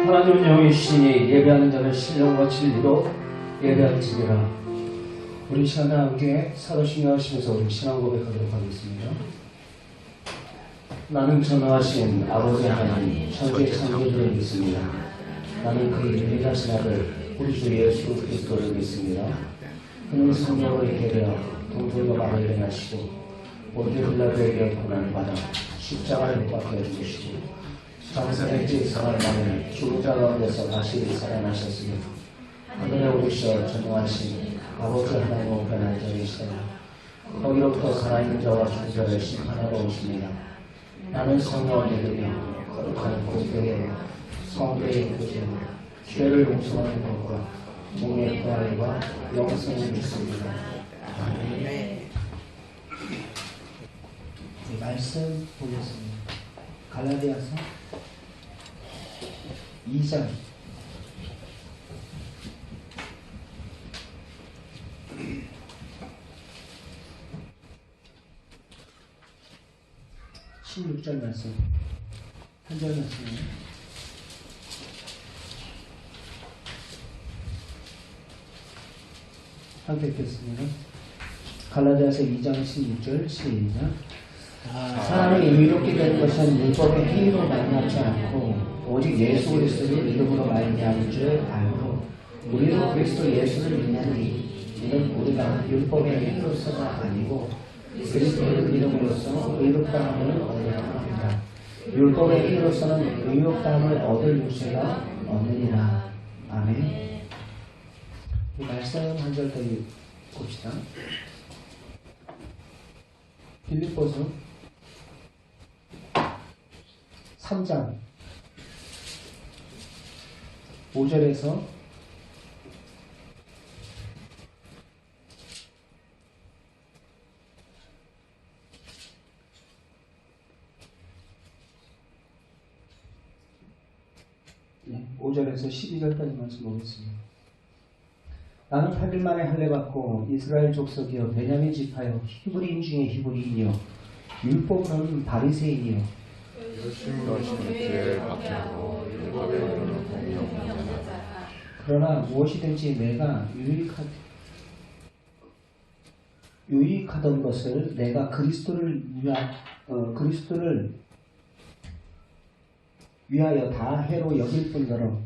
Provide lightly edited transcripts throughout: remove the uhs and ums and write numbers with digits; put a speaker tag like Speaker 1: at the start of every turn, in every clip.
Speaker 1: 하나님은 영이시니 예배하는 자는 신령과 진리로 예배할지니라. 우리 시간에 함께 사도신경 하시면서 우리 신앙 고백하도록 하겠습니다. 나는 전능하신 아버지 하나님 천지 창조주를 믿습니다. 나는 그 유일하신 아들 우리 주 예수 그리스도를 믿습니다. 그는 성령으로 계되어 동물과 마음을 행하시고 본디 빌라도에게 고난을 받아 십자가를 못 박혀 죽으시고 장사의 지상을 만에 죽은 자 가운데서 다시 살아나셨으며 하늘에 오르셔 전능하신 아버지 하나님 우편에 앉아 계시다. 거기로부터 살아있는 자와 죽은 자를 심판하러 오십니다. 나는 성령을 믿으며 거룩한 공교회 성도의 교제로 죄를 용서하는 것과 종의 부활과 영생을 믿습니다. 아멘. 말씀 보겠습니다. 갈라디아서 2장 16절 말씀 한 절 말씀이에요. 함께 읽겠습니다. 갈라디아서 2장 16절 시작. 사람이 의롭게 되는 것은 율법의 행위로 말미암지 않고 오직 예수 그리스도를 믿음으로 말미암은 줄 알므로 우리도 그리스도 예수를 믿나니 이는 우리가 율법의 행위로서가 아니고 그리스도를 믿음으로써 의롭다함을 얻으려 합니다. 율법의 행위로서는 의롭다함을 얻을 유죄가 없느니라. 아멘. 이 말씀 한 절 더 봅시다. 빌립보서 3장 5절에서 5절에서 12절까지 말씀 보겠습니다. 나는 8일 만에 할례받고 이스라엘 족속이여 베냐민 지파여 히브리인 중에 히브리인이요 율법으로는 바리새인이요
Speaker 2: 열심으로 하시는 죄를 박해하고 율법에 이르는 공의 없는 자.
Speaker 1: 그러나 무엇이든지 내가 유익하던 것을 내가 그리스도를 위하여 다 해로 여길 뿐더러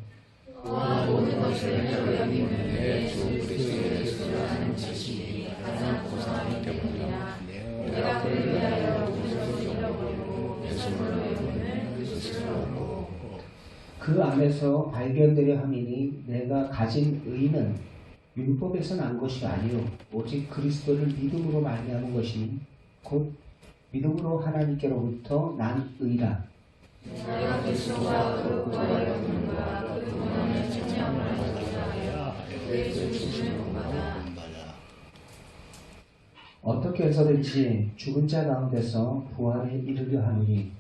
Speaker 2: 모든 것을 해로 여기는 내 주 그리스도 예수를 아는 지식이 가장 고상하기 때문이라. 내가 그를 위하여 모든 것을 잃어버리고 예수를 외우는 스스로 하고
Speaker 1: 그 안에서 발견되려 함이니 내가 가진 의는 율법에서 난 것이 아니요 오직 그리스도를 믿음으로 말미암은 것이니 곧 믿음으로 하나님께로부터 난 의라.
Speaker 2: 내가 그리스도와 그 구원을 얻는과 그 구원의 책망을 받기 위하여 그리스도 주시는 것마다
Speaker 1: 어떻게 해서든지 죽은 자 가운데서 부활에 이르려 하노니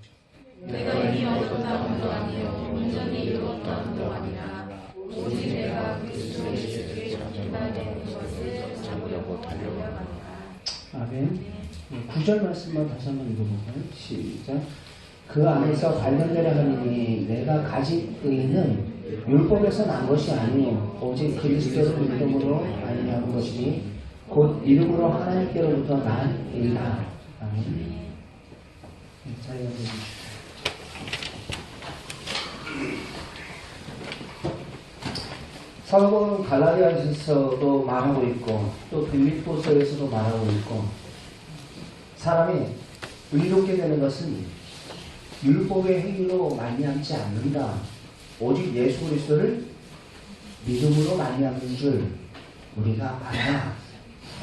Speaker 2: 내가 이미 얻었다함도 아니요 온전히 이루었다함도 아니라 오직 내가 그리스도 예수께 잡힌바된 것을 잡으려고 달려가노라.
Speaker 1: 아멘. 9절 말씀만 다시 한번 읽어볼까요? 시작. 그 안에서 발견되려 하니 내가 가진 의는 율법에서 난 것이 아니요 오직 그리스도를 믿음으로 말미암은 것이니 곧 이름으로 하나님께로부터 난 의라. 아멘. 잘 읽어주십시오. 사도는 갈라디아서도 말하고 있고 또 빌립보서에서도 말하고 있고 사람이 의롭게 되는 것은 율법의 행위로 말미암지 않는다. 오직 예수 그리스도를 믿음으로 말미암는 줄 우리가 알아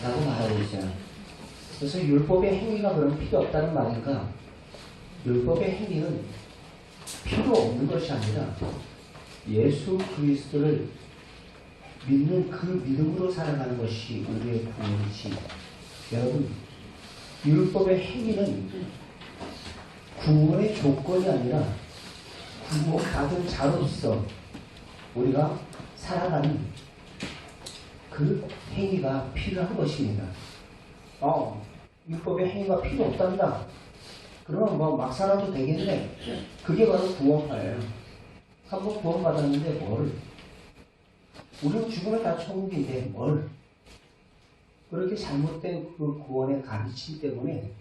Speaker 1: 라고 말하고 있어요. 그래서 율법의 행위가 그럼 필요 없다는 말인가? 율법의 행위는 필요 없는 것이 아니라 예수 그리스도를 믿는 그 믿음으로 살아가는 것이 우리의 구원이지. 여러분, 율법의 행위는 구원의 조건이 아니라 구원받은 자로서 우리가 살아가는 그 행위가 필요한 것입니다. 율법의 행위가 필요 없단다. 그러면 막 살아도 되겠네. 그게 바로 구원파예요. 한번 구원받았는데 뭘? 우리는 죽으면 다 천국인데 뭘? 그렇게 잘못된 그 구원의 가르침 때문에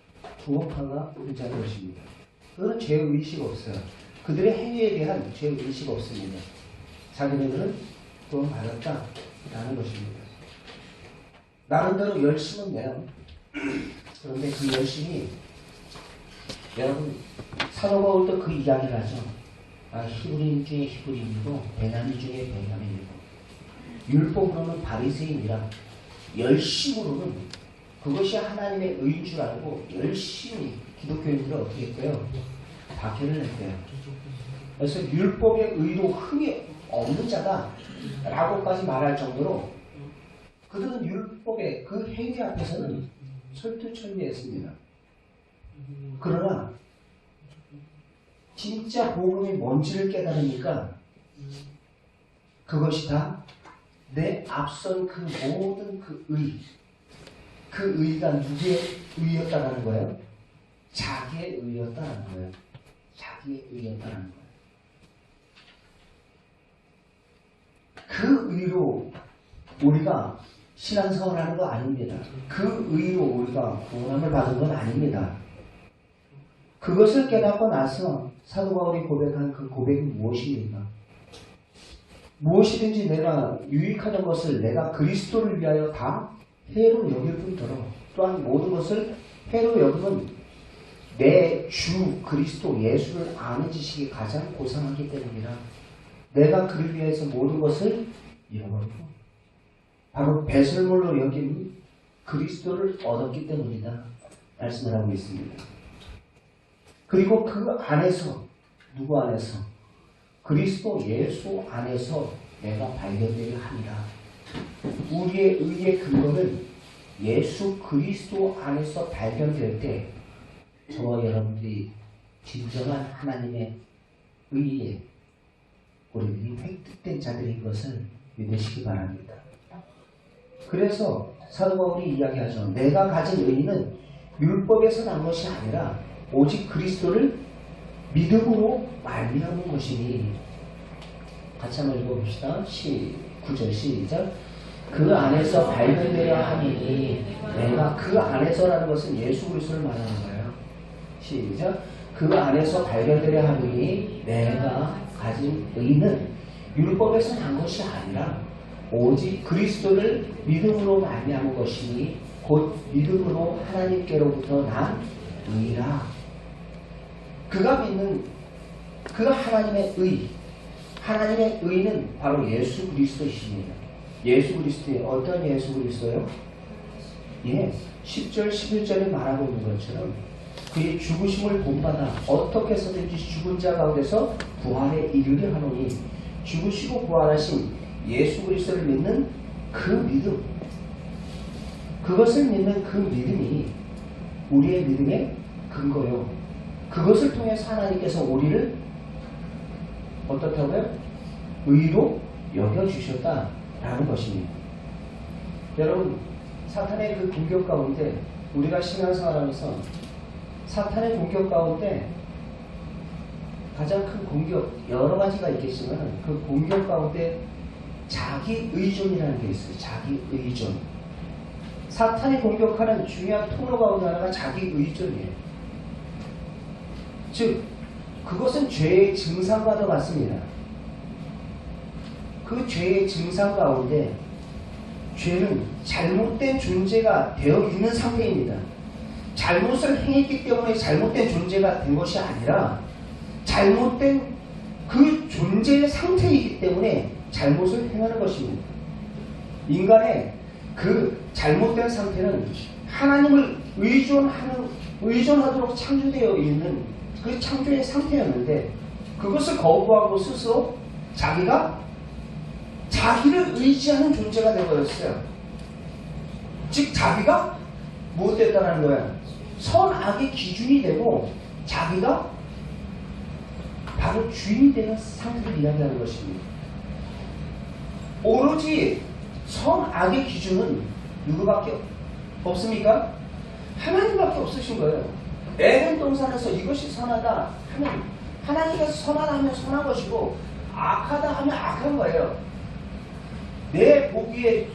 Speaker 1: 구원파가 분자는 것입니다. 그거는 죄의식 없어요. 그들의 행위에 대한 죄의식 없습니다. 자기네들은 구원받았다라는 것입니다. 나름대로 열심은 내요. 그런데 그 열심이 여러분 사도 바울도 그 이야기를 하죠. 히브리인 중에 히브리인이고 베냐민 중에 베냐민이고 율법으로는 바리새인이라 열심으로는 그것이 하나님의 의인 줄 알고 열심히 기독교인들은 어떻게 했대요? 박해를 했대요. 그래서 율법의 의로 흠이 없는 자다 라고까지 말할 정도로 그들은 율법의 그 행위 앞에서는 철두철미했습니다. 그러나 진짜 복음이 뭔지를 깨달으니까 그것이 다 내 앞선 그 모든 그 의가 누구의 의였다라는 거예요? 자기의 의였다라는 거예요. 자기의 의였다라는 거예요. 그 의로 우리가 신앙생활을 하는 거 아닙니다. 그 의로 우리가 구원함을 받은 건 아닙니다. 그것을 깨닫고 나서 사도 바울이 고백한 그 고백이 무엇입니까? 무엇이든지 내가 유익하는 것을 내가 그리스도를 위하여 다 해로 여길 뿐더러 또한 모든 것을 해로 여기면 내 주 그리스도 예수를 아는 지식이 가장 고상하기 때문이라. 내가 그를 위해서 모든 것을 잃어버리고 바로 배설물로 여긴 그리스도를 얻었기 때문이다 말씀을 하고 있습니다. 그리고 그 안에서 누구 안에서? 그리스도 예수 안에서 내가 발견되려 합니다. 우리의 의의 근거는 예수 그리스도 안에서 발견될 때 저와 여러분들이 진정한 하나님의 의에 우리들이 획득된 자들인 것을 믿으시기 바랍니다. 그래서 사도 바울이 이야기하죠. 내가 가진 의는 율법에서 난 것이 아니라 오직 그리스도를 믿음으로 말미암은 것이니. 같이 한번 읽어봅시다. 9절 시작. 그 안에서 발견되려 하니. 내가 그 안에서라는 것은 예수 그리스도를 말하는 거예요. 시작. 그 안에서 발견되려 하니 내가 가진 의는 율법에서 난 것이 아니라 오직 그리스도를 믿음으로 말미암은 것이니 곧 믿음으로 하나님께로부터 난 의라. 그가 믿는 그 하나님의 의, 하나님의 의는 바로 예수 그리스도이십니다. 예수 그리스도의 어떤 예수 그리스도요? 예, 10절 11절에 말하고 있는 것처럼 그의 죽으심을 본받아 어떻게 해서든지 죽은 자 가운데서 부활에 이르려 하노니 죽으시고 부활하신 예수 그리스도를 믿는 그 믿음, 그것을 믿는 그 믿음이 우리의 믿음의 근거요. 그것을 통해서 하나님께서 우리를 어떻다고요? 의로 여겨주셨다라는 것입니다. 여러분, 사탄의 그 공격 가운데 우리가 신앙생활하면서 사탄의 공격 가운데 가장 큰 공격, 여러 가지가 있겠지만 그 공격 가운데 자기 의존이라는 게 있어요. 자기 의존. 사탄이 공격하는 중요한 통로 가운데 하나가 자기 의존이에요. 즉, 그것은 죄의 증상과도 같습니다. 그 죄의 증상 가운데 죄는 잘못된 존재가 되어 있는 상태입니다. 잘못을 행했기 때문에 잘못된 존재가 된 것이 아니라 잘못된 그 존재의 상태이기 때문에 잘못을 행하는 것입니다. 인간의 그 잘못된 상태는 하나님을 의존하도록 창조되어 있는 그 창조의 상태였는데 그것을 거부하고 스스로 자기를 의지하는 존재가 되어버렸어요. 즉 자기가 무엇 됐다는 거야? 선악의 기준이 되고 자기가 바로 주인이 되는 상태를 이야기하는 것입니다. 오로지 선악의 기준은 누구밖에 없습니까? 하나님밖에 없으신 거예요. 에덴 동산에서 이것이 선하다 하면 하나님께서 선하다 하면 선한 것이고 악하다 하면 악한 거예요. 내 보기에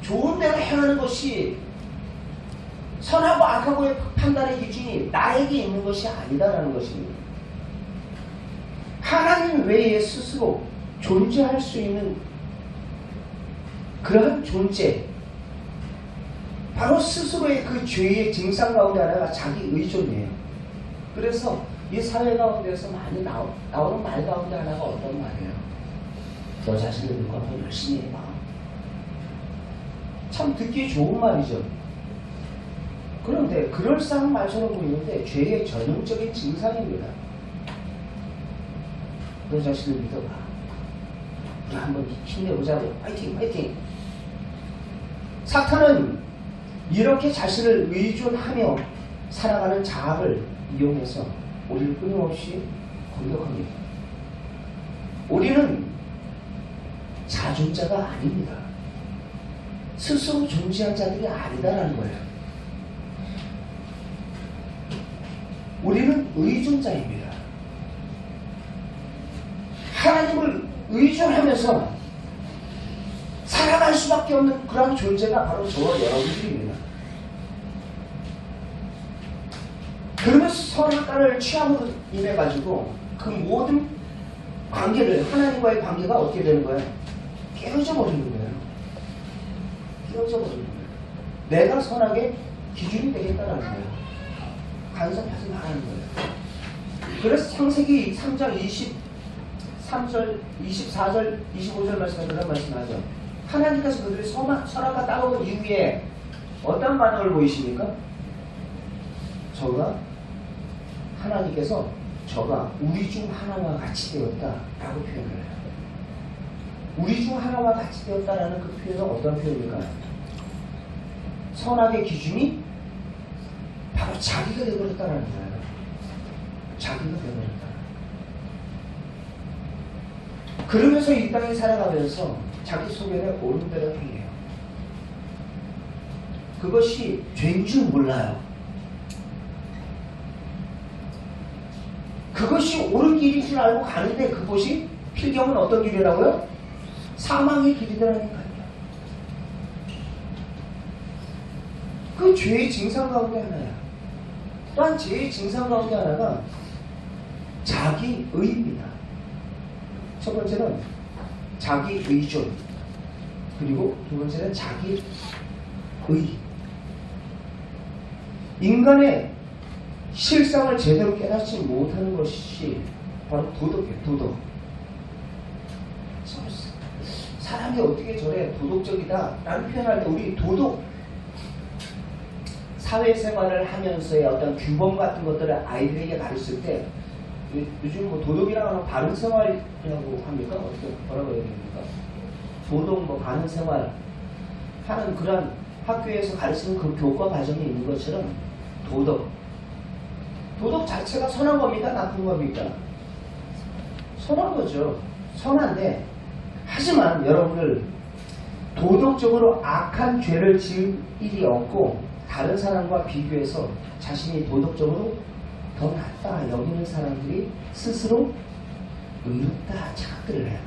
Speaker 1: 좋은 대로 행하는 것이 선하고 악하고의 판단의 기준이 나에게 있는 것이 아니다라는 것입니다. 하나님 외에 스스로 존재할 수 있는 그러한 존재, 바로 스스로의 그 죄의 증상 가운데 하나가 자기 의존이에요. 그래서 이 사회 가운데서 많이 나오는 말 가운데 하나가 어떤 말이에요? 너 자신을 믿고 한번 열심히 해봐. 참 듣기 좋은 말이죠. 그런데 그럴싸한 말처럼 보이는데 죄의 전형적인 증상입니다. 너 자신을 믿어봐. 우리 한번 힘내보자고. 파이팅 파이팅. 사탄은 이렇게 자신을 의존하며 살아가는 자아를 이용해서 우리를 끊임없이 공격합니다. 우리는 자존자가 아닙니다. 스스로 존재한 자들이 아니다라는 거예요. 우리는 의존자입니다. 하나님을 의존하면서 살아갈 수밖에 없는 그런 존재가 바로 저와 여러분들입니다. 그러면서 선악과를 취함으로 인해 가지고 그 모든 관계를, 하나님과의 관계가 어떻게 되는 거예요? 깨어져 버리는 거예요. 깨어져 버리는 거예요. 내가 선악의 기준이 되겠다는 거예요. 간섭하지 말라는 거예요. 그래서 창세기 3장 23절, 24절, 25절 말씀에 그런 말씀하죠. 하나님께서 그들이 선악과 따먹은 이후에 어떤 반응을 보이십니까? 하나님께서 저가 우리 중 하나와 같이 되었다라고 표현을 해요. 우리 중 하나와 같이 되었다라는 그 표현은 어떤 표현일까요? 선악의 기준이 바로 자기가 되어버렸다는 거예요. 자기가 되어버렸다. 그러면서 이 땅에 살아가면서 자기 소견에 옳은 대로 행해요. 그것이 죄인 줄 몰라요. 그것이 옳은 길인 줄 알고 가는데 그것이 필경은 어떤 길이라고요? 사망의 길이더라니까요. 그 죄의 증상 가운데 하나야. 또한 죄의 증상 가운데 하나가 자기의입니다. 첫 번째는 자기의존, 그리고 두 번째는 자기의. 인간의 실상을 제대로 깨닫지 못하는 것이 바로 도덕이에요. 도덕. 사람이 어떻게 저래 도덕적이다 라는 표현할 때 우리 도덕, 사회생활을 하면서의 어떤 규범 같은 것들을 아이들에게 가르칠 때 요즘 뭐 도덕이라고 하면 바른생활이라고 합니까? 어떻게 뭐라고 해야 됩니까? 도덕 뭐 바른생활 하는 그런 학교에서 가르치는 그 교과 과정이 있는 것처럼 도덕 자체가 선한 겁니까? 나쁜 겁니까? 선한 거죠. 선한데, 하지만 여러분들 도덕적으로 악한 죄를 지을 일이 없고 다른 사람과 비교해서 자신이 도덕적으로 더 낫다 여기는 사람들이 스스로 의롭다 착각들을 해요.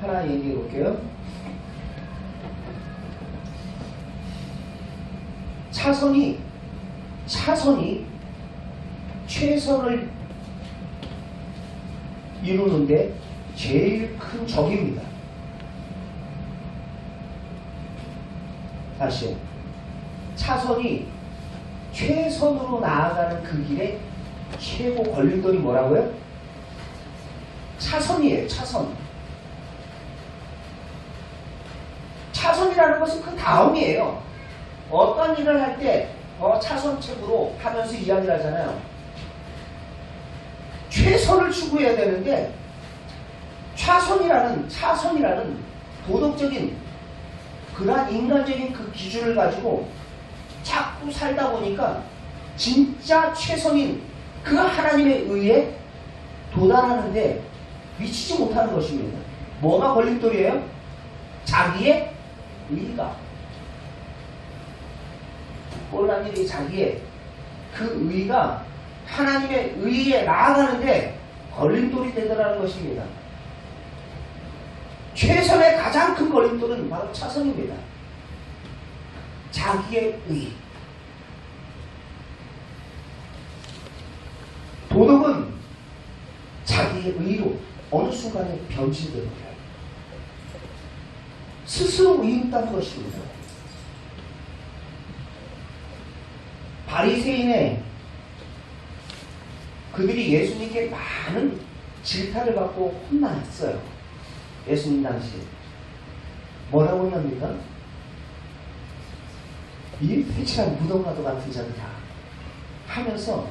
Speaker 1: 하나 얘기해 볼게요. 차선이 최선을 이루는데 제일 큰 적입니다. 다시 차선이 최선으로 나아가는 그 길의 최고 걸림돌이 뭐라고요? 차선이에요. 차선이라는 것은 그 다음이에요. 어떤 일을 할 때 차선책으로 하면서 이야기를 하잖아요. 최선을 추구해야 되는데 차선이라는 도덕적인 그러한 인간적인 그 기준을 가지고 자꾸 살다 보니까 진짜 최선인 그 하나님의 의에 도달하는데 미치지 못하는 것입니다. 뭐가 걸림돌이에요? 자기의 의가. 꼴난 일이 자기의 그 의가 하나님의 의에 나아가는데 걸림돌이 되더라는 것입니다. 최선의 가장 큰 걸림돌은 바로 차선입니다. 자기의 의. 도덕은 자기의 의로 어느 순간에 변질됩니다. 스스로 의롭다는 것입니다. 바리새인의 그들이 예수님께 많은 질타를 받고 혼났어요. 예수님 당시에. 뭐라고 혼납니까? 이 회칠한 무덤과도 같은 자들이다 하면서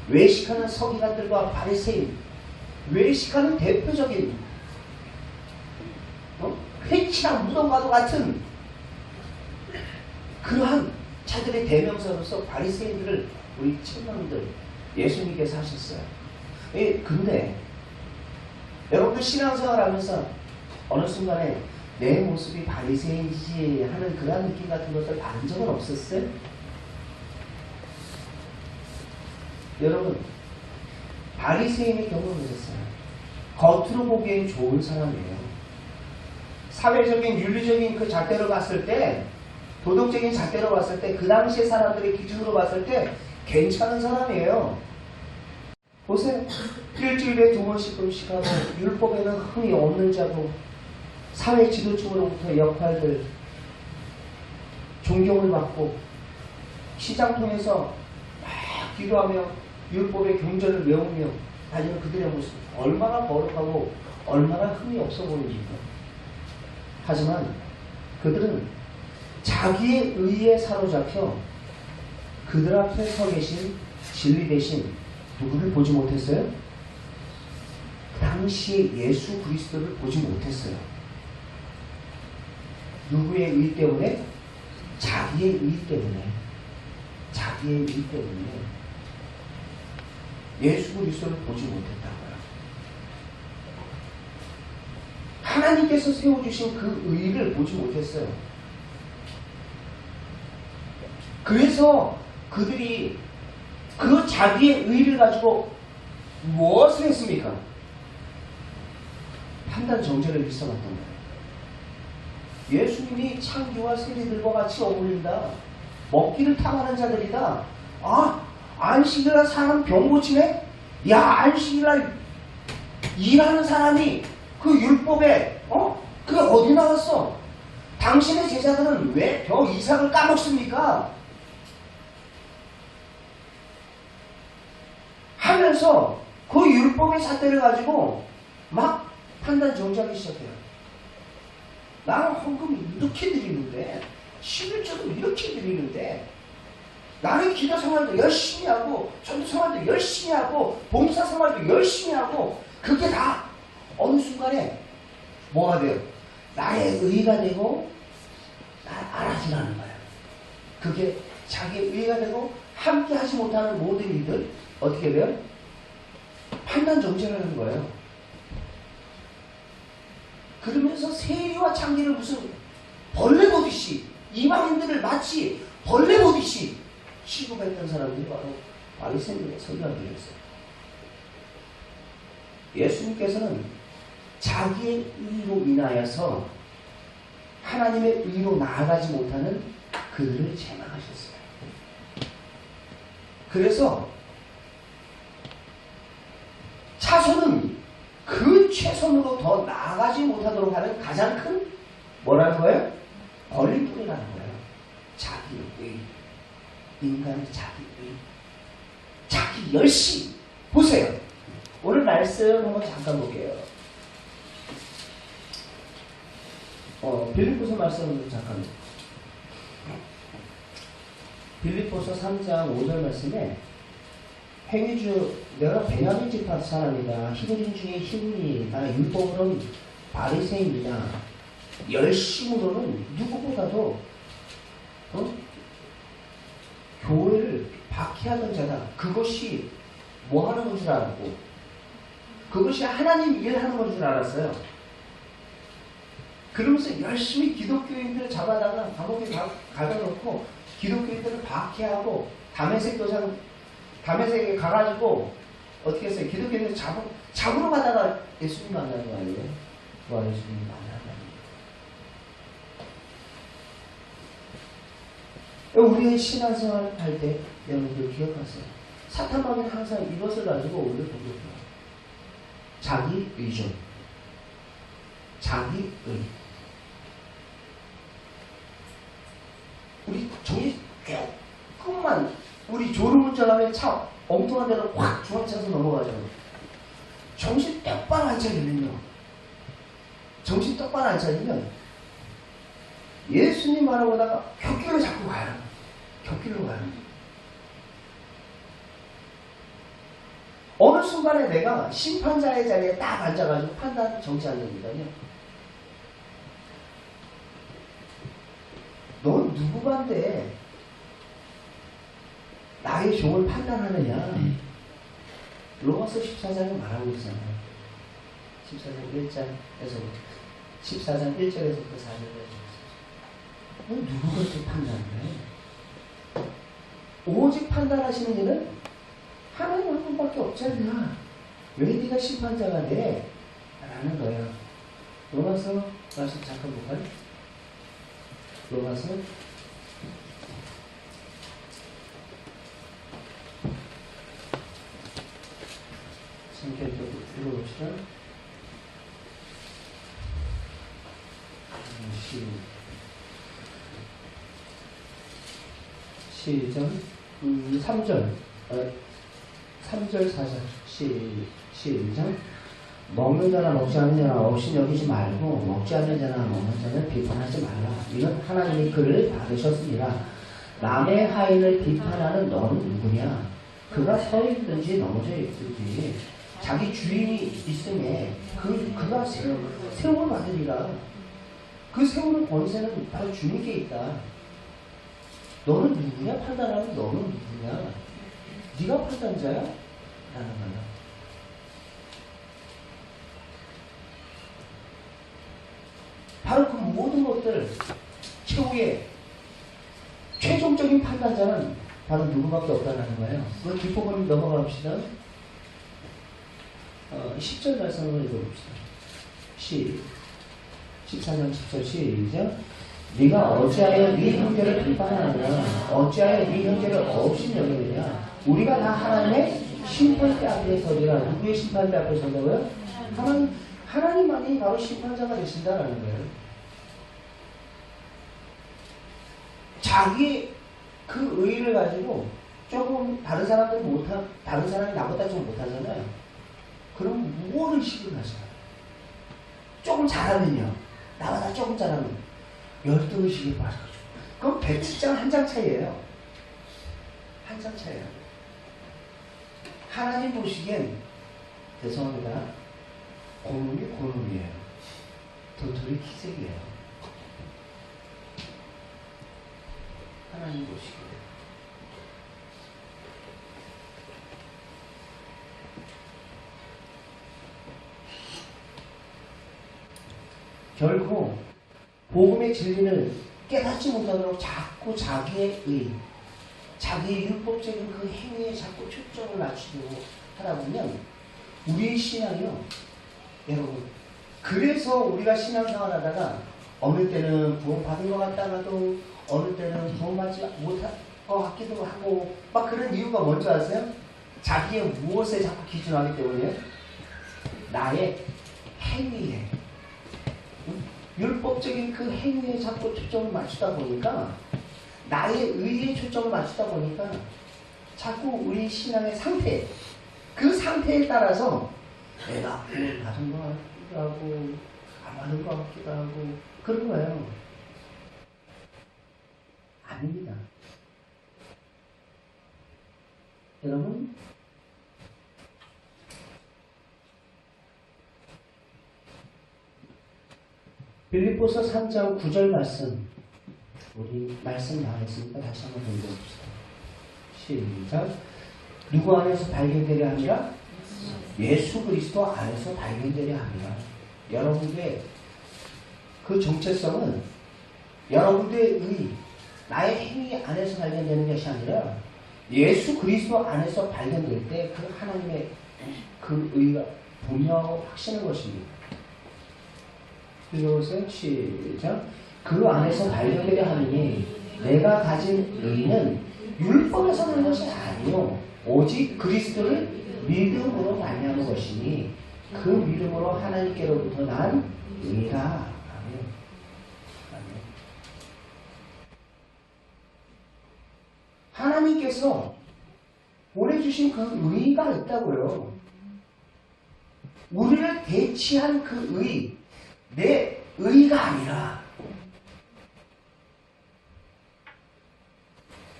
Speaker 1: 외식하는 서기관들과 바리새인, 외식하는 대표적인 회칠한 무덤과도 같은 그러한 자들의 대명사로서 바리새인들을 우리 청년들 예수님께서 하셨어요. 근데 여러분들 신앙생활 하면서 어느 순간에 내 모습이 바리새인이지 하는 그런 느낌 같은 것들 받은 적은 없었어요? 여러분, 바리새인의 경우는 그랬어요. 겉으로 보기엔 좋은 사람이에요. 사회적인 윤리적인 그 잣대로 봤을 때, 도덕적인 잣대로 봤을 때, 그 당시의 사람들의 기준으로 봤을 때 괜찮은 사람이에요. 보세요. 일주일에 2번씩 금식하고 율법에는 흔히 없는 자고 사회 지도층으로부터 역할들 존경을 받고 시장 통해서 막 기도하며 율법의 경전을 외우며 다니는 그들의 모습 얼마나 거룩하고 얼마나 흠이 없어 보입니까? 하지만 그들은 자기의 의에 사로잡혀 그들 앞에 서 계신 진리 대신 누구를 보지 못했어요? 그 당시에 예수 그리스도를 보지 못했어요. 누구의 의 때문에? 자기의 의 때문에. 자기의 의 때문에 예수 그리스도를 보지 못했다고요. 하나님께서 세워주신 그 의를 보지 못했어요. 그래서 그들이 그 자기의 의를 가지고 무엇을 했습니까? 판단 정죄를 일삼았던 거예요. 예수님이 창기와 세리들과 같이 어울린다. 먹기를 탐하는 자들이다. 아, 안식일날 사람 병 고치네? 야, 안식일날 일하는 사람이 그 율법에 그게 어디 나왔어? 당신의 제자들은 왜 병 이삭을 까먹습니까? 하면서 그 율법의 잣대를 가지고 막 판단 정지하기 시작해요. 나는 헌금을 이렇게 드리는데 11조도 이렇게 드리는데 나는 기도 생활도 열심히 하고 전도 생활도 열심히 하고 봉사 생활도 열심히 하고 그게 다 어느 순간에 뭐가 돼요? 나의 의가 되고 날 알아주라는 거예요. 그게 자기의 의가 되고 함께 하지 못하는 모든 일들 어떻게 돼요? 판단 정죄라는 거예요. 그러면서 세리와 창기를 무슨 벌레 보듯이 이방인들을 마치 벌레 보듯이 취급했던 사람들이 바로 바리새인들의 서기관들이었어요. 예수님께서는 자기의 의로 인하여서 하나님의 의로 나아가지 못하는 그들을 제망하셨어요. 그래서 차선은 그 최선으로 더 나아가지 못하도록 하는 가장 큰 뭐라는 거예요? 걸림돌이라는 거예요. 자기의 의. 인간의 자기의 의. 자기 열심. 보세요. 오늘 말씀 한번 잠깐 볼게요. 빌립보서 말씀을 잠깐. 빌립보서 3장 5절 말씀에 행위주 내가 베냐민 지파 사람이다. 히브리인 중에 히브리이다. 율법으로는 바리새인이다. 열심으로는 누구보다도 교회를 박해하던 자다. 그것이 뭐 하는 건 줄 알았고 그것이 하나님 일하는 건 줄 알았어요. 그러면서 열심히 기독교인들을 잡아다가 감옥에 가둬놓고 기독교인들을 박해하고 다메섹에 가가지고 어떻게 했어요? 기독교에서 잡으러 가다가 예수님 만나는 거 아니에요? 부활 예수님 만나는 거 아니에요? 우리의 신앙생활 할 때 여러분들 기억하세요. 사탄마귀는 항상 이것을 가지고 우리를 공격해요. 자기 의존, 자기 의. 우리 정신 조금만 우리 졸음운전하면 차 엉뚱한 데로 확 중앙차서 넘어가죠. 정신 똑바로 안 차리면요. 정신 똑바로 안 차리면 예수님 말하고다가 격길로 자꾸 가요. 격길로 가요. 어느 순간에 내가 심판자의 자리에 딱 앉아가지고 판단 정지하는 겁니다요. 넌 누구간데 나의 종을 판단하느냐? 로마서 14장에 말하고 있잖아요. 14장 1장에서 14장 1절에서부터 4절까지. 넌 누구간데 판단을 해? 오직 판단하시는 이는 하나님 한 분밖에 없잖아. 왜 네가 심판자가 돼? 라는 거야. 로마서 말씀 잠깐 볼까요? 로마서 3절부터 읽어봅시다. 시작 3절 3절 4절 시작. 먹는 자나 먹지 않는 자나 없이 여기지 말고 먹지 않는 자나 먹는 자는 비판하지 말라. 이는 하나님이 그를 받으셨습니다. 남의 하인을 비판하는 너는 누구냐? 그가 서 있든지 넘어져 있든지 자기 주인이 있음에 그가 세움을 받으리라. 그 세우는 권세는 바로 주님께 있다. 너는 누구냐? 판단하는 너는 누구냐? 네가 판단자야? 라는 거야. 바로 그 모든 것들 최후의 최종적인 판단자는 바로 누구밖에 없다는 거예요. 그 뒷부분 넘어가 봅시다. 10절 말씀을 읽어봅시다. 14장 10절 시작. 네가 어찌하여 네 형제를 비판하느냐? 어찌하여 네 형제를 없이 여기느냐? 우리가 다 하나님의 심판대 앞에 서리라. 누구의 심판대 앞에 서냐고요? 하나님만이 바로 심판자가 되신다라는 거예요. 자기 그 의의를 가지고 조금 다른 사람이 나보다 좀 못하잖아요. 그럼 무엇을 의식을 하셔요? 조금 잘하면요. 나보다 조금 잘하면 열등의식이 빠져죠. 그럼 107장 한 장 차이예요. 한 장 차이예요. 하나님 보시기엔 죄송합니다. 고놈이 고놈이에요. 도토리 키색이에요. 하나님 보시기에. 결코 복음의 진리를 깨닫지 못하도록 자꾸 자기의 의, 자기의 율법적인 그 행위에 자꾸 초점을 맞추려고 하다 보면 우리의 신앙이요. 여러분, 그래서 우리가 신앙생활 하다가 어느 때는 구원받은 것 같다가도 어느 때는 구원받지 못할 것 같기도 하고 막 그런 이유가 뭔지 아세요? 자기의 무엇에 자꾸 기준하기 때문에 나의 행위에 율법적인 그 행위에 자꾸 초점을 맞추다 보니까 나의 의에 초점을 맞추다 보니까 자꾸 우리 신앙의 상태 그 상태에 따라서 내가 구원 받은 것 같기도 하고 안 받은 것 같기도 하고 그런 거예요. 아닙니다. 여러분 빌립보서 3장 9절 말씀 우리 말씀 나와있으니까 다시 한번 읽어봅시다. 시작. 누구 안에서 발견되려 함이라? 예수 그리스도 안에서 발견되려 함이라. 여러분의 그 정체성은 여러분의 나의 행위 안에서 발견되는 것이 아니라 예수 그리스도 안에서 발견될 때 그 하나님의 그 의가 분명하고 확신한 것입니다. 이것은 시작. 그 안에서 발견되려 하니 내가 가진 의는 율법에서 나는 것이 아니요 오직 그리스도를 믿음으로 말미암은 것이니 그 믿음으로 하나님께로부터 난 의라. 아멘. 아멘. 하나님께서 보내주신 그 의가 있다고요. 우리를 대치한 그 의, 내 의가 아니라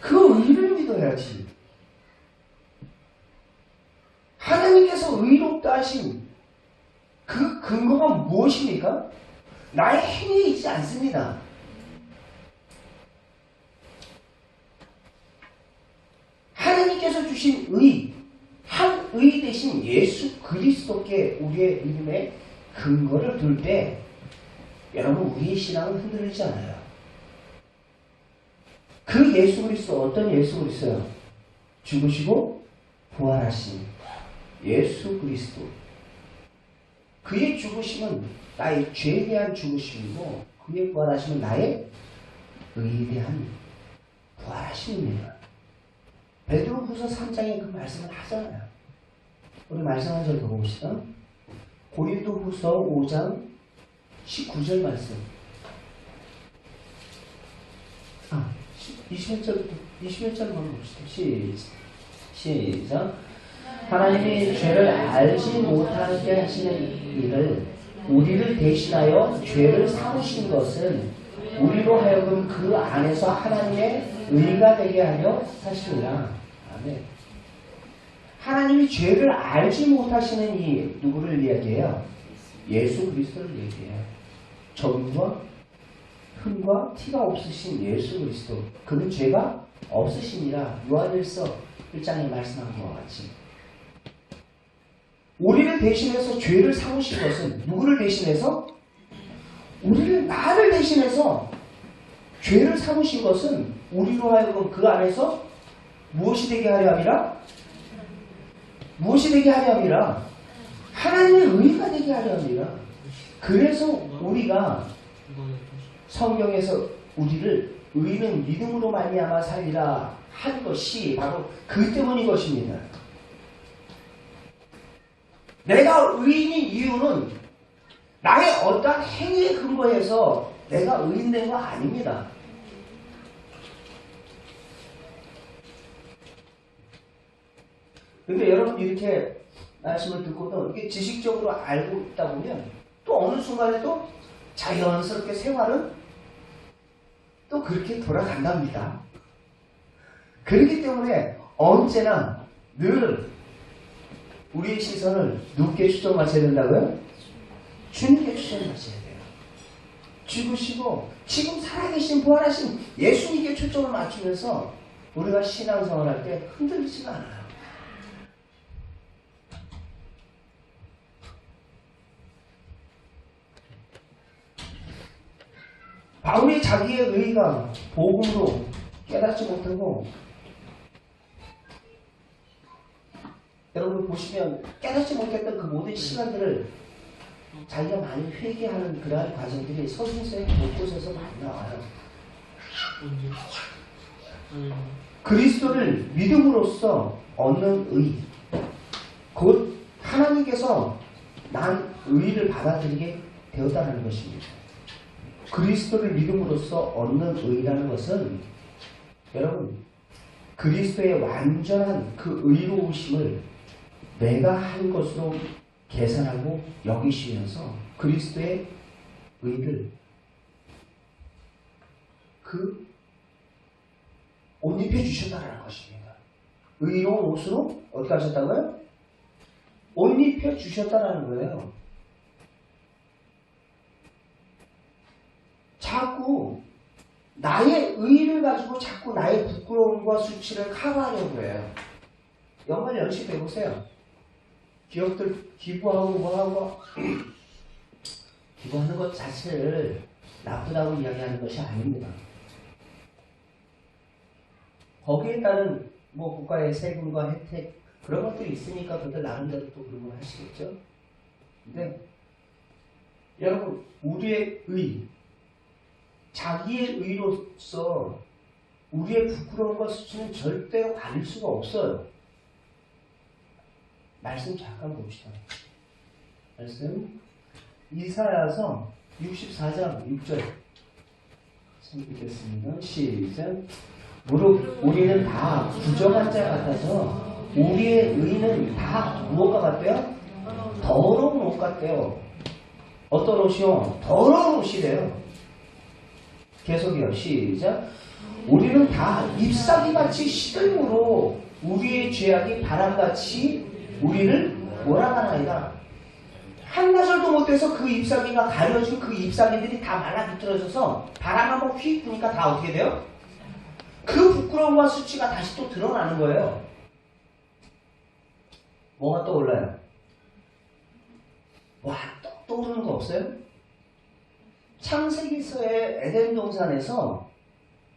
Speaker 1: 그 의를 믿어야지. 하나님께서 의롭다 하신 그 근거가 무엇입니까? 나의 행위에 있지 않습니다. 하나님께서 주신 의, 한 의 대신 예수 그리스도께 우리의 믿음의 근거를 둘 때 여러분 우리의 신앙은 흔들리지 않아요. 그 예수 그리스도 어떤 예수 그리스도요? 죽으시고 부활하신 예수 그리스도. 그의 죽으심은 나의 죄에 대한 죽으심이고 그의 부활하심은 나의 의에 대한 부활하심입니다. 베드로후서 3장에 그 말씀을 하잖아요. 우리 말씀 한 절 더 봅시다. 고린도후서 5장 19절 말씀. 21절만 봅시다. 시작. 하나님이 죄를 알지 못하게 하시는 일을 우리를 대신하여 죄를 삼으신 것은 우리로 하여금 그 안에서 하나님의 의가 되게 하려 하시니라. 아멘. 하나님이 죄를 알지 못하시는 이 누구를 이야기해요? 예수 그리스도를 얘기해요. 점과 흠과 티가 없으신 예수 그리스도. 그는 죄가 없으시니라. 요한일서 1장에 말씀한 것과 같이. 우리를 대신해서 죄를 삼으신 것은 누구를 대신해서? 나를 대신해서 죄를 삼으신 것은 우리로 하여금 그 안에서 무엇이 되게 하려 함이라? 무엇이 되게 하려 함이라? 하나님의 의가 되게 하려 함이라. 그래서 우리가 성경에서 우리를 의는 믿음으로 말미암아 살리라 한 것이 바로 그 때문인 것입니다. 내가 의인인 이유는 나의 어떠한 행위에 근거해서 내가 의인된 거 아닙니다. 근데 여러분 이렇게 말씀을 듣고도 이게 지식적으로 알고 있다 보면 또 어느 순간에 또 자연스럽게 생활은 또 그렇게 돌아간답니다. 그렇기 때문에 언제나 늘 우리의 시선을 누구께 초점 맞춰야 된다고요? 주님께 초점 맞춰야 돼요. 죽으시고 지금 살아계신 부활하신 예수님께 초점을 맞추면서 우리가 신앙생활 할 때 흔들리지가 않아요. 바울이 자기의 의가 복음으로 깨닫지 못하고 여러분 보시면 깨닫지 못했던 그 모든 시간들을 자기가 많이 회개하는 그러한 과정들이 서신서에 곳곳에서 많이 나와요. 그리스도를 믿음으로써 얻는 의, 곧 하나님께서 난 의를 받아들이게 되었다는 것입니다. 그리스도를 믿음으로써 얻는 의라는 것은 여러분 그리스도의 완전한 그 의로우심을 내가 한 것으로 계산하고 여기시면서 그리스도의 의를 그 옷 입혀 주셨다는 것입니다. 의로운 옷으로 어떻게 하셨다고요? 옷 입혀 주셨다는 거예요. 자꾸 나의 의를 가지고 자꾸 나의 부끄러움과 수치를 커버하려고 해요. 연말 연시 해보세요. 기업들 기부하고 뭐하고 기부하는 것 자체를 나쁘다고 이야기하는 것이 아닙니다. 거기에 따른 뭐 국가의 세금과 혜택 그런 것들이 있으니까 그들 나름대로 또 그런 걸 하시겠죠. 근데 여러분, 우리의 의, 자기의 의로서 우리의 부끄러움과 수치는 절대로 가릴 수가 없어요. 말씀 잠깐 봅시다. 말씀 이사야서 64장 6절 읽겠습니다. 시작. 무릇 우리는 다 부정한 자 같아서 우리의 의는 다 무엇과 같대요? 더러운 옷 같대요. 어떤 옷이요? 더러운 옷이래요. 계속이요. 시작. 우리는 다 잎사귀같이 시들므로 우리의 죄악이 바람같이 우리를 몰아가나이다. 한나절도 못해서 그 잎사귀가 가려진 그 잎사귀들이 다 말라 비틀어져서 바람 한번 휙 부니까 다 어떻게 돼요? 그 부끄러움과 수치가 다시 또 드러나는 거예요. 뭐가 떠올라요? 와, 떠오르는 거 없어요? 창세기서의 에덴 동산에서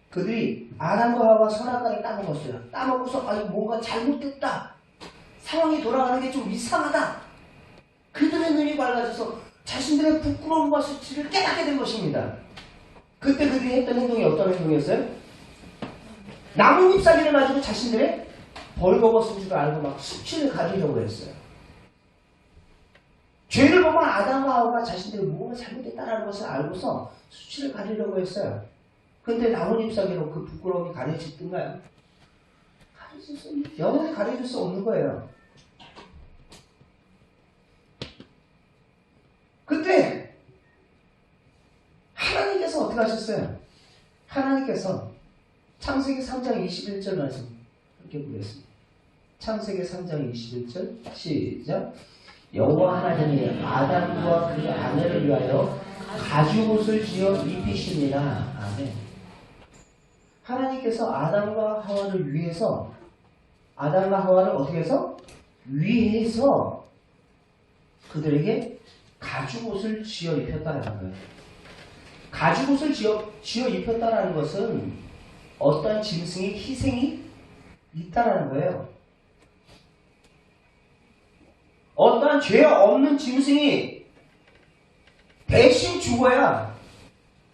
Speaker 1: 그들이 아담과 하와 선악과를 따먹었어요. 따먹고서 아니 뭔가 잘못됐다. 상황이 돌아가는 게 좀 이상하다. 그들의 눈이 밝아져서 자신들의 부끄러움과 수치를 깨닫게 된 것입니다. 그때 그들이 했던 행동이 어떤 행동이었어요? 나뭇잎 사귀를 가지고 자신들의 벌거벗은 줄 알고 막 수치를 가지려고 했어요. 죄를 범한 아담과 하와가 자신들이 뭔가 잘못됐다는 것을 알고서 수치를 가리려고 했어요. 근데 나뭇잎 사귀로 그 부끄러움이 가려지던가요? 영원히 가려질 수 없는 거예요. 그때 하나님께서 어떻게 하셨어요? 하나님께서 창세기 3장 21절 말씀 이렇게 보겠습니다. 창세기 3장 21절 시작. 여호와 하나님이 아담과 그 아내를 위하여 가죽옷을 지어 입히시니라. 아멘. 하나님께서 아담과 하와를 위해서 아담과 하와를 어떻게 해서? 위해서 그들에게 가죽옷을 지어 입혔다는 거예요. 가죽옷을 지어 입혔다는 것은 어떠한 짐승의 희생이 있다는 거예요. 어떠한 죄 없는 짐승이 대신 죽어야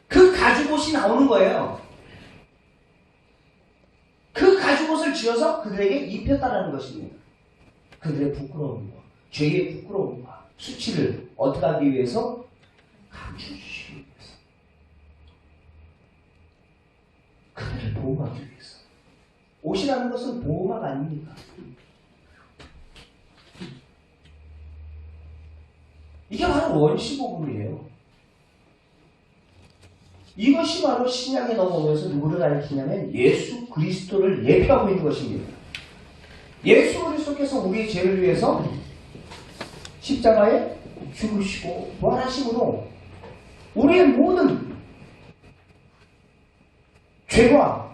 Speaker 1: 그 가죽옷이 나오는 거예요. 그 가죽옷을 지어서 그들에게 입혔다는 것입니다. 그들의 부끄러움과 죄의 부끄러움과 수치를 어떻게 하기 위해서? 감추시기 위해서. 그들을 보호하기 위해서. 옷이라는 것은 보호막 아닙니까? 이게 바로 원시복음이에요. 이것이 바로 신약에 넘어오면서 누구를 가리키냐면 예수 그리스도를 예표하고 있는 것입니다. 예수 그리스도께서 우리의 죄를 위해서 십자가에 죽으시고 부활하심으로 우리의 모든 죄와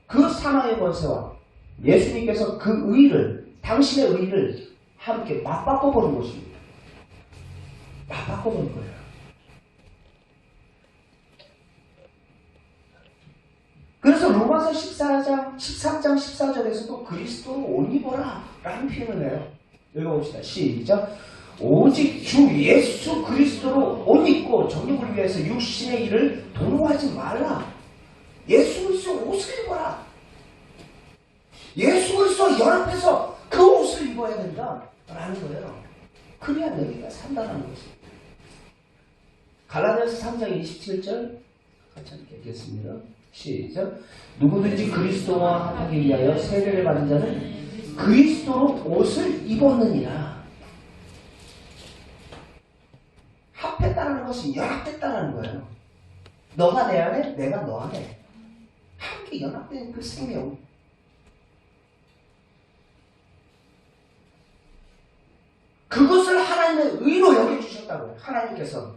Speaker 1: 그 사망의 권세와 예수님께서 그 의를, 당신의 의를 함께 맞바꿔버린 것입니다. 맞바꿔버린 거예요. 그래서 로마서 13장 14절에서도 그리스도로 옷 입어라 라는 표현을 해요. 읽어봅시다. 시작. 오직 주 예수 그리스도로 옷 입고 정욕을 위해서 육신의 일을 도모하지 말라. 예수 그리스도 옷을 입어라. 예수 그리스도 연합해서 그 옷을 입어야 된다 라는 거예요. 그래야 너희가 산다는 것입니다. 갈라디아서 3장 27절 같이 함께 읽겠습니다. 시작. 누구든지 그리스도와 합하기 위하여 세례를 받은 자는 그리스도로 옷을 입었느니라. 합했다는 것은 연합했다는 거예요. 너가 내 안에, 내가 너 안에 함께 연합된 그 생명. 그것을 하나님의 의로 여겨주셨다고요. 하나님께서.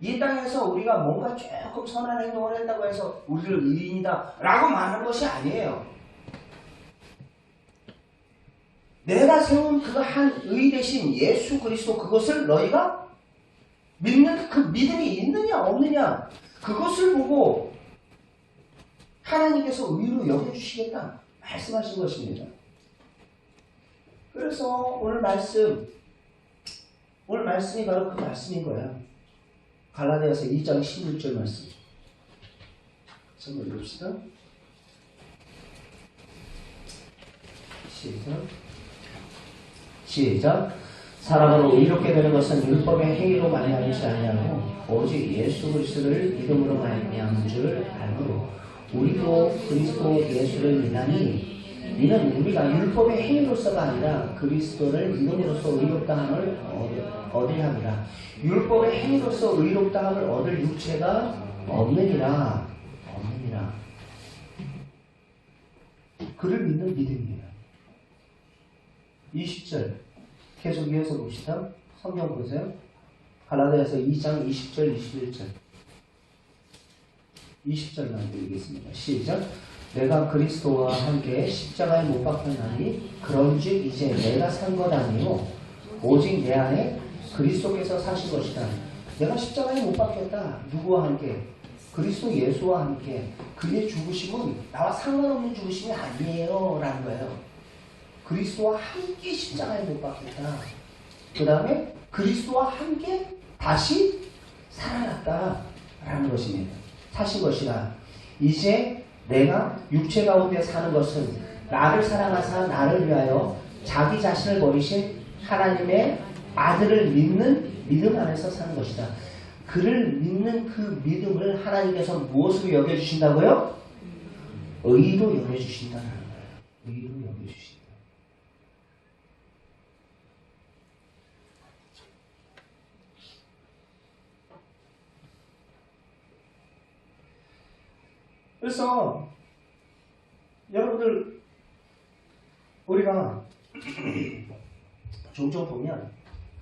Speaker 1: 이 땅에서 우리가 뭔가 조금 선한 행동을 했다고 해서 우리를 의인이다 라고 말하는 것이 아니에요. 내가 세운 그 한 의 대신 예수 그리스도, 그것을 너희가 믿는 그 믿음이 있느냐 없느냐, 그것을 보고 하나님께서 의로 여겨주시겠다 말씀하신 것입니다. 그래서 오늘 말씀이 바로 그 말씀인 거예요. 갈라디아서 2장 16절 말씀. 한번 읽읍시다. 시작. 사람으로 의롭게 되는 것은 율법의 행위로 말미암지 아니하고 오직 예수 그리스도를 믿음으로 말미암은 줄 알므로 우리도 그리스도 예수를 믿나니 이는 우리가 율법의 행위로서가 아니라 그리스도를 믿음으로써 의롭다함을 얻으려 함이라. 율법의 행위로서 의롭다함을 얻을 육체가 없느니라. 그를 믿는 믿음이에요. 20절 계속 이어서 봅시다. 성경 보세요. 갈라디아서 2장 20절 21절 20절만 읽겠습니다. 시작. 내가 그리스도와 함께 십자가에 못 박혔나니 그런즉 이제 내가 산 것 아니요 오직 내 안에 그리스도께서 사신 것이다. 내가 십자가에 못 박혔다. 누구와 함께? 그리스도 예수와 함께. 그의 죽으심은 나와 상관없는 죽으심이 아니에요 라는 거예요. 그리스도와 함께 십자가에 못 박혔다. 그 다음에 그리스도와 함께 다시 살아났다 라는 것입니다. 사신 것이라. 이제 내가 육체 가운데 사는 것은 나를 사랑하사 나를 위하여 자기 자신을 버리신 하나님의 아들을 믿는 믿음 안에서 사는 것이다. 그를 믿는 그 믿음을 하나님께서 무엇으로 여겨주신다고요? 의로 여겨주신다는 거예요. 의로 여겨주신다. 그래서 여러분들 우리가 종종 보면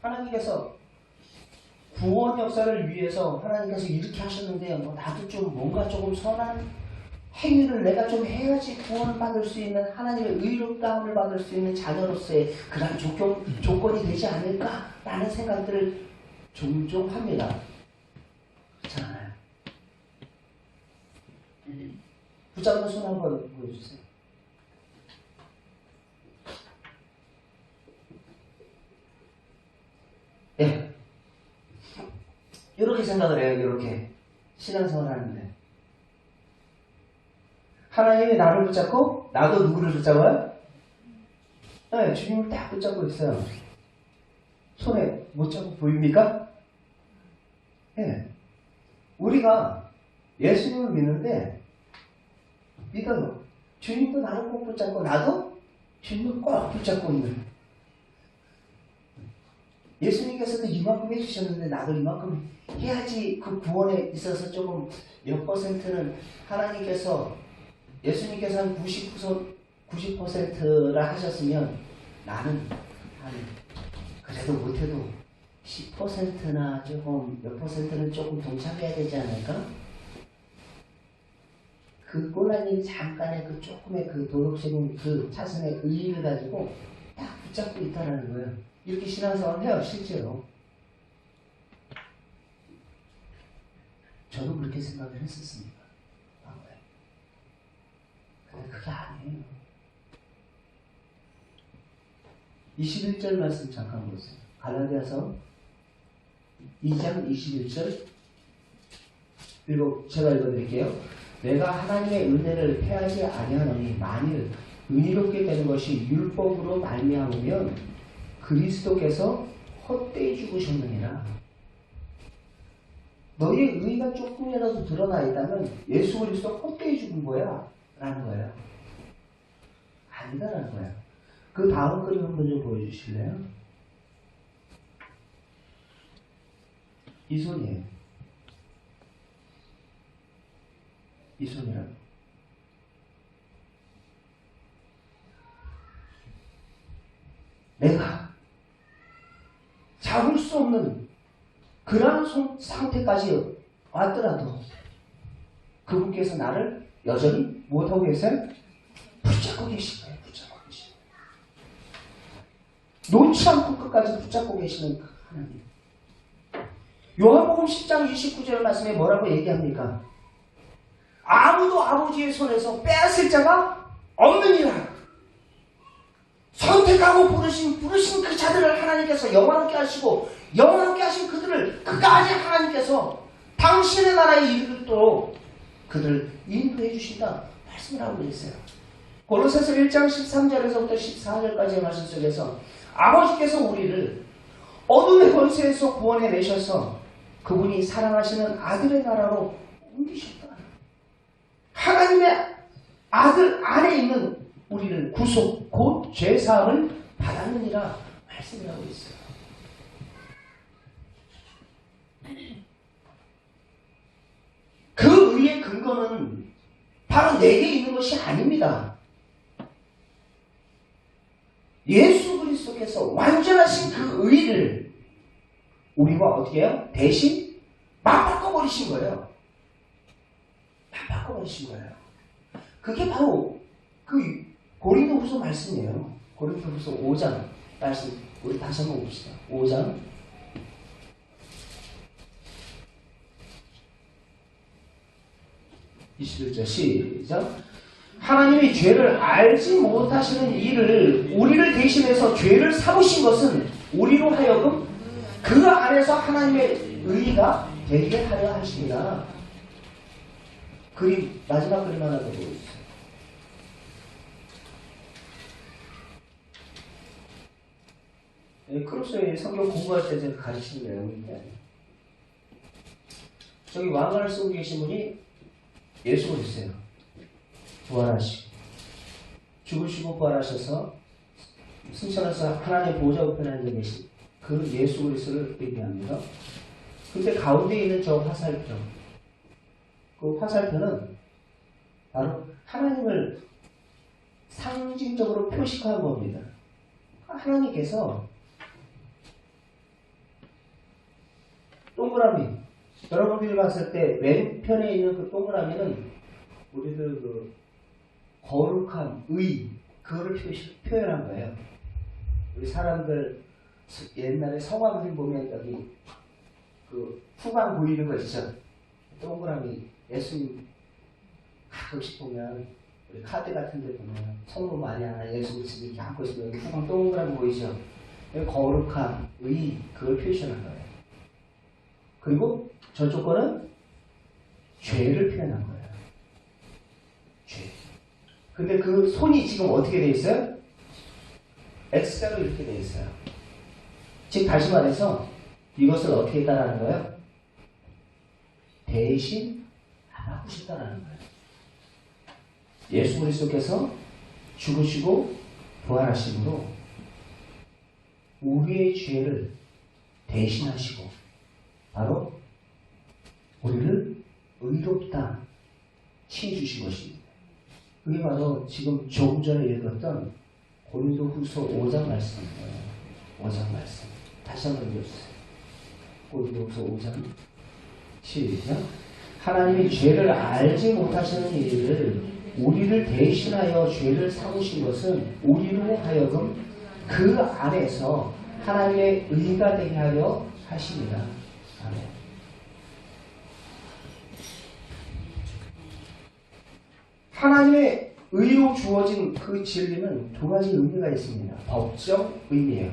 Speaker 1: 하나님께서 구원 역사를 위해서 하나님께서 이렇게 하셨는데 나도 좀 뭔가 조금 선한 행위를 내가 좀 해야지 구원을 받을 수 있는 하나님의 의롭다함을 받을 수 있는 자녀로서의 그런 조건이 되지 않을까라는 생각들을 종종 합니다. 그렇지 않아요? 붙잡는 손 한번 보여주세요. 예. 이렇게 생각을 해요. 이렇게 신앙생활 하는데 하나님이 나를 붙잡고 나도 누구를 붙잡아요? 네, 주님을 딱 붙잡고 있어요. 손에 못 잡고 보입니까? 예. 우리가 예수님을 믿는데 믿어요. 주님도 나를 꼭 붙잡고 나도 주님을 꼭 붙잡고 있는. 예수님께서도 이만큼 해주셨는데 나도 이만큼 해야지 그 구원에 있어서 조금 몇 퍼센트는 하나님께서 예수님께서 한 90%라 하셨으면 나는 한 그래도 못해도 10%나 조금 몇 퍼센트는 조금 동참해야 되지 않을까? 그 꼴라님 잠깐의 그 조금의 그 도덕적인 그 차선의 의의를 가지고 딱 붙잡고 있다라는 거예요. 이렇게 신앙생활을 해요, 실제로. 저도 그렇게 생각을 했었습니다. 근데 그게 아니에요. 21절 말씀 잠깐 보세요. 갈라디아서 2장 21절 제가 읽어드릴게요. 내가 하나님의 은혜를 패하지 아니하노니 만일 의롭게 되는 것이 율법으로 말미암으면 그리스도께서 헛되이 죽으셨느니라. 너희의 의가 조금이라도 드러나 있다면 예수 그리스도 헛되이 죽은 거야 라는 거예요. 아니다라는 거예요. 그 다음 그림 한번 좀 보여주실래요? 이 손이에요. 이 손이라고. 내가 잡을 수 없는 그러한 상태까지 왔더라도 그분께서 나를 여전히 못하고 계세요? 붙잡고 계신 거예요. 붙잡고 계신 거예요. 놓지 않고 끝까지 붙잡고 계시는 그 하나님. 요한복음 10장 29절 말씀에 뭐라고 얘기합니까? 아무도 아버지의 손에서 빼앗을 자가 없느니라. 선택하고 부르신 그 자들을 하나님께서 영원하게 하시고 영원하게 하신 그들을 그까지 하나님께서 당신의 나라에 이르도록 그들을 인도해 주신다 말씀을 하고 있어요. 고로새서 1장 13절에서부터 14절까지의 말씀 속에서 아버지께서 우리를 어둠의 권세에서 구원해 내셔서 그분이 사랑하시는 아들의 나라로 옮기셨다. 하나님의 아들 안에 있는 우리를 구속 곧 죄사함을 받았느니라 말씀을 하고 있어요. 그 의의 근거는 바로 내게 있는 것이 아닙니다. 예수 그리스도께서 완전하신 그 의를 우리와 어떻게 해요? 대신 맞바꿔버리신 거예요. 맞바꿔버리신 거예요. 그게 바로 그 고린도후서 말씀이에요. 고린도후서 5장 말씀 우리 다시 한번 봅시다. 5장 21절 시작. 하나님이 죄를 알지 못하시는 이를 우리를 대신해서 죄를 삼으신 것은 우리로 하여금 그 안에서 하나님의 의가 되게 하려 하십니다. 그림 마지막 그림 하나 더 보여주세요. 크로스의 성경 공부할 때 제가 가르치는 내용인데 저기 왕관을 쓰고 계신 분이 예수 그리스도예요. 부활하시고 죽으시고 부활하셔서 승천해서 하나님 보좌 우편에 앉아 계신 그 예수 그리스도를 얘기합니다. 근데 가운데 있는 저 화살표, 그 화살표는 바로 하나님을 상징적으로 표식한 겁니다. 하나님께서 동그라미, 여러분들이 봤을 때 왼편에 있는 그 동그라미는 우리들 그 거룩함, 의, 그거를 표현한 거예요. 우리 사람들 옛날에 성화 그림 보면 여기 그 후광 보이는 거 있죠? 동그라미, 예수님 가끔씩 보면 우리 카드 같은 데 보면 성모 많이 하나 예수 그리스도 이렇게 안고 있으면 여기 후광 동그라미 보이죠? 거룩함, 의, 그걸 표현한 거예요. 그리고 저쪽 거는 죄를 표현한 거예요. 죄. 근데 그 손이 지금 어떻게 돼 있어요? X자로 이렇게 돼 있어요. 즉 다시 말해서 이것을 어떻게 했다라는 거예요? 대신 바꾸셨다라는 거예요. 예수 그리스도께서 죽으시고 부활하심으로 우리의 죄를 대신하시고 바로 우리를 의롭다 치해주신 것입니다. 그게 바로 지금 조금 전에 읽었던 고린도후서 5장 말씀입니다. 5장 말씀 다시 한번 읽어주세요. 고린도후서 5장 시작. 하나님이 죄를 알지 못하시는 이를 우리를 대신하여 죄를 삼으신 것은 우리로 하여금 그 안에서 하나님의 의가 되게 하려 하십니다. 아멘. 하나님의 의로 주어진 그 진리는 두 가지 의미가 있습니다. 법적 의미예요.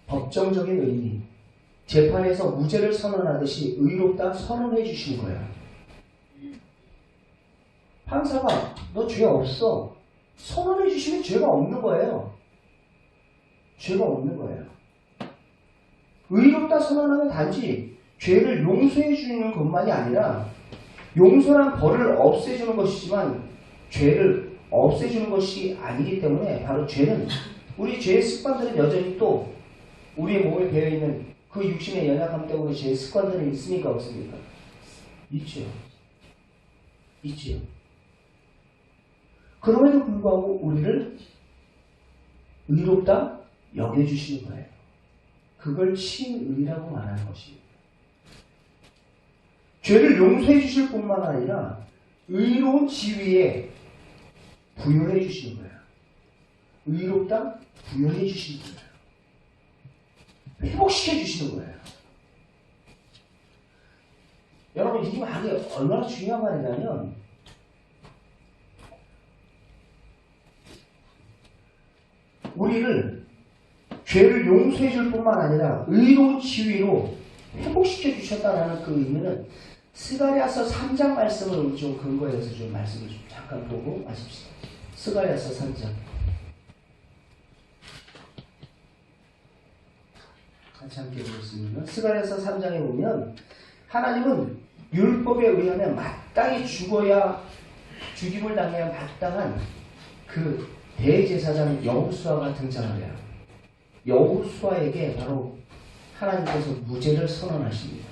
Speaker 1: 법정적인 의미. 재판에서 무죄를 선언하듯이 의롭다 선언해 주신 거예요. 판사가 너 죄 없어 선언해 주시면 죄가 없는 거예요. 죄가 없는 거예요. 의롭다 선언하면 단지 죄를 용서해 주는 것만이 아니라 용서란 벌을 없애주는 것이지만 죄를 없애주는 것이 아니기 때문에 바로 죄는 우리 죄의 습관들은 여전히 또 우리의 몸에 배어있는 그 육신의 연약함 때문에 죄의 습관들은 있습니까? 없습니까? 있죠. 있죠. 그럼에도 불구하고 우리를 의롭다 여겨주시는 거예요. 그걸 친의라고 말하는 것입니다. 죄를 용서해 주실 뿐만 아니라 의로운 지위에 부여해 주시는 거예요. 의롭다 부여해 주시는 거예요. 회복시켜 주시는 거예요. 여러분 여러분 이 말이 얼마나 중요한 말이냐면 우리를 죄를 용서해 줄 뿐만 아니라 의로운 지위로 회복시켜 주셨다는 그 의미는 스가랴서 3장 말씀을 좀 근거해서 좀 말씀을 좀 잠깐 보고 마십시다. 스가랴서 3장. 같이 함께 보겠습니다. 스가랴서 3장에 보면 하나님은 율법에 의하면 마땅히 죽임을 당해야 마땅한 그 대제사장 여호수아가 등장을 해요. 여호수아에게 바로 하나님께서 무죄를 선언하십니다.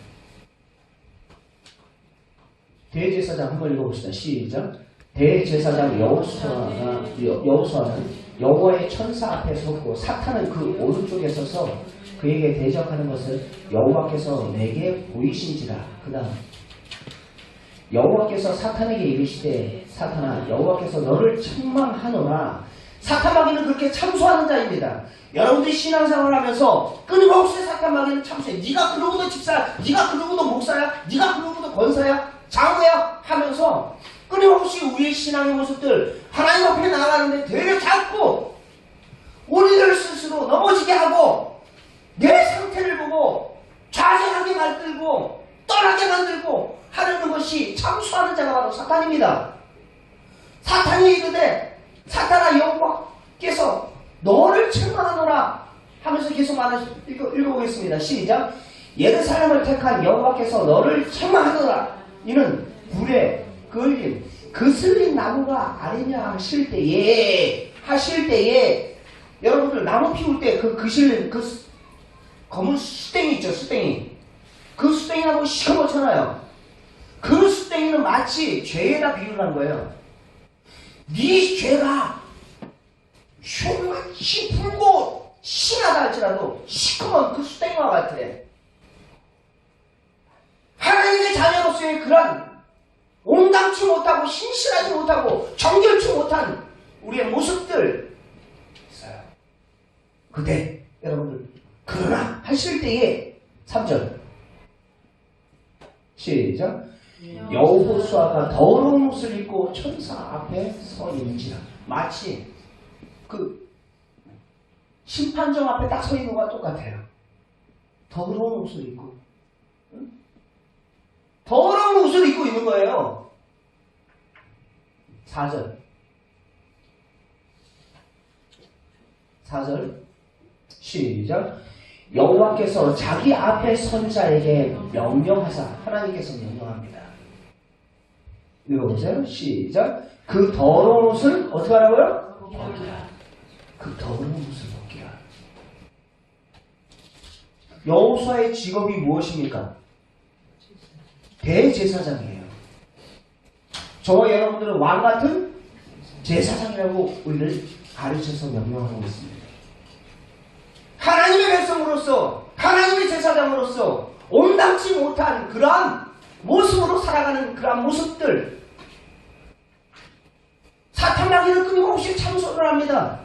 Speaker 1: 대제사장 한번 읽어봅시다. 시작. 대제사장 여호수아는 여호와의 천사 앞에 섰고 사탄은 그 오른쪽에 서서 그에게 대적하는 것을 여호와께서 내게 보이신지라. 그 다음 여호와께서 사탄에게 이르시되 사탄아 여호와께서 너를 책망하노라. 사탄마귀는 그렇게 참소하는 자입니다. 여러분들이 신앙생활을 하면서 끊임없이 사탄마귀는 참소해. 네가 그러고도 집사야, 네가 그러고도 목사야, 네가 그러고도 권사야, 장로야 하면서 끊임없이 우리의 신앙의 모습들 하나님 앞에 나아가는데 되려 잡고 우리들 스스로 넘어지게 하고 내 상태를 보고 좌절하게 만들고 떠나게 만들고 하려는 것이 참수하는 자가 바로 사탄입니다. 사탄이 이르되 사탄아 여호와께서 너를 책망하노라 하면서 계속 읽어보겠습니다. 시작. 예루살렘을 택한 여호와께서 너를 책망하노라. 이는 불에 끌린 그슬린 나무가 아니냐 하실 때에 여러분들 나무 피울 때 그실린 검은 수땡이 있죠. 수땡이. 그 수땡이라고 시커멓잖아요. 그 수땡이는 마치 죄에다 비유를 한 거예요. 네 죄가 흉같이 불고 심하다 할지라도 시커먼 그 수땡이와 같아. 하나님의 자녀로서의 그런 온당치 못하고 신실하지 못하고 정결치 못한 우리의 모습들 있어요. 그때 여러분들 그러나 하실 때에 3절 시작. 여호수아가 더러운 옷을 입고 천사 앞에 서 있는지라. 마치 그 심판정 앞에 딱 서 있는 것과 똑같아요. 더러운 옷을 입고 더러운 옷을 입고 있는 거예요. 4절 시작. 여호와께서 자기 앞에 선 자에게 명령하사 하나님께서 명령합니다. 읽어보세요. 시작. 그 더러운 옷을 어떻게 하라고요? 벗기라. 그 더러운 옷을 벗기라. 여호수아의 직업이 무엇입니까? 대제사장이에요. 저와 여러분들은 왕같은 제사장이라고 우리를 가르쳐서 명령하고 있습니다. 하나님의 백성으로서 하나님의 제사장으로서 온당치 못한 그러한 모습으로 살아가는 그러한 모습들 사탄마귀는 끊임없이 참소를 합니다.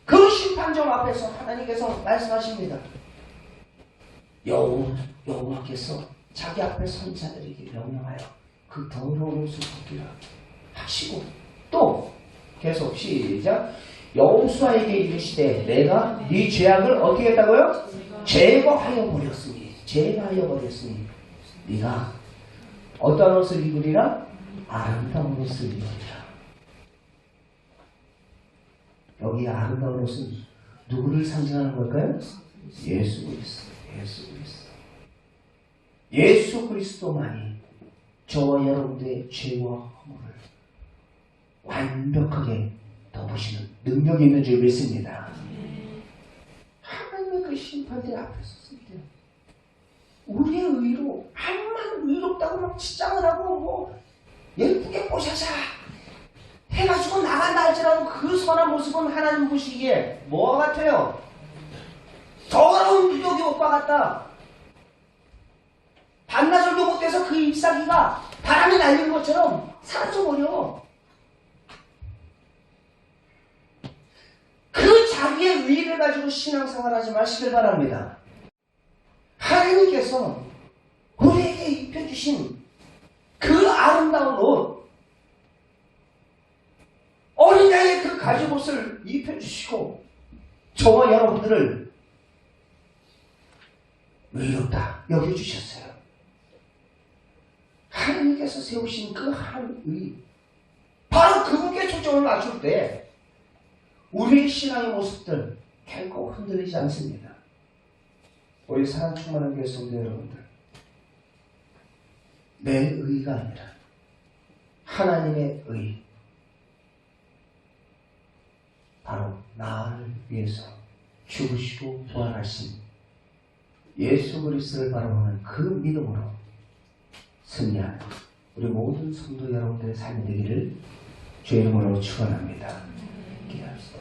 Speaker 1: 그 심판정 앞에서 하나님께서 말씀하십니다. 여호와께서 자기 앞에 선 자들에게 명령하여 그 더러운 옷을 벗기라 하시고 또 계속 시작. 여호수아에게 이르시되 내가 네 죄악을 어떻게 했다고요? 제거하여 버렸으니 네가 어떠한 옷을 입으리라? 아름다운 옷을 입으리라. 여기 아름다운 옷은 누구를 상징하는 걸까요? 예수 그리스도만이 저와 여러분들의 죄와 허물을 완벽하게 덮으시는 능력이 있는 줄 믿습니다. 하나님의 그 심판대 앞에 섰을 때 우리의 의로 암만 의롭다고 막 치장을 하고 뭐 예쁘게 뽀샤샤 해가지고 나간다 할지라도 그 선한 모습은 하나님 보시기에 뭐와 같아요? 더러운 누더기 옷과 같다. 반나절도 못돼서 그 잎사귀가 바람에 날리는 것처럼 사라져버려. 그 자기의 의의를 가지고 신앙생활하지 마시길 바랍니다. 하나님께서 우리에게 입혀주신 그 아름다운 옷, 어린 양의 그 가죽옷을 입혀주시고 저와 여러분들을 의롭다 여겨주셨어요. 하나님께서 세우신 그 하나님의 바로 그분께 초점을 맞출 때 우리의 신앙의 모습들 결코 흔들리지 않습니다. 우리 사랑 충만한 교회 성도 여러분들, 내 의가 아니라 하나님의 의, 바로 나를 위해서 죽으시고 부활하신 예수 그리스도를 바라보는 그 믿음으로 승리하는 우리 모든 성도 여러분들의 삶이 되기를 주의 이름으로 축원합니다. 기도합시다.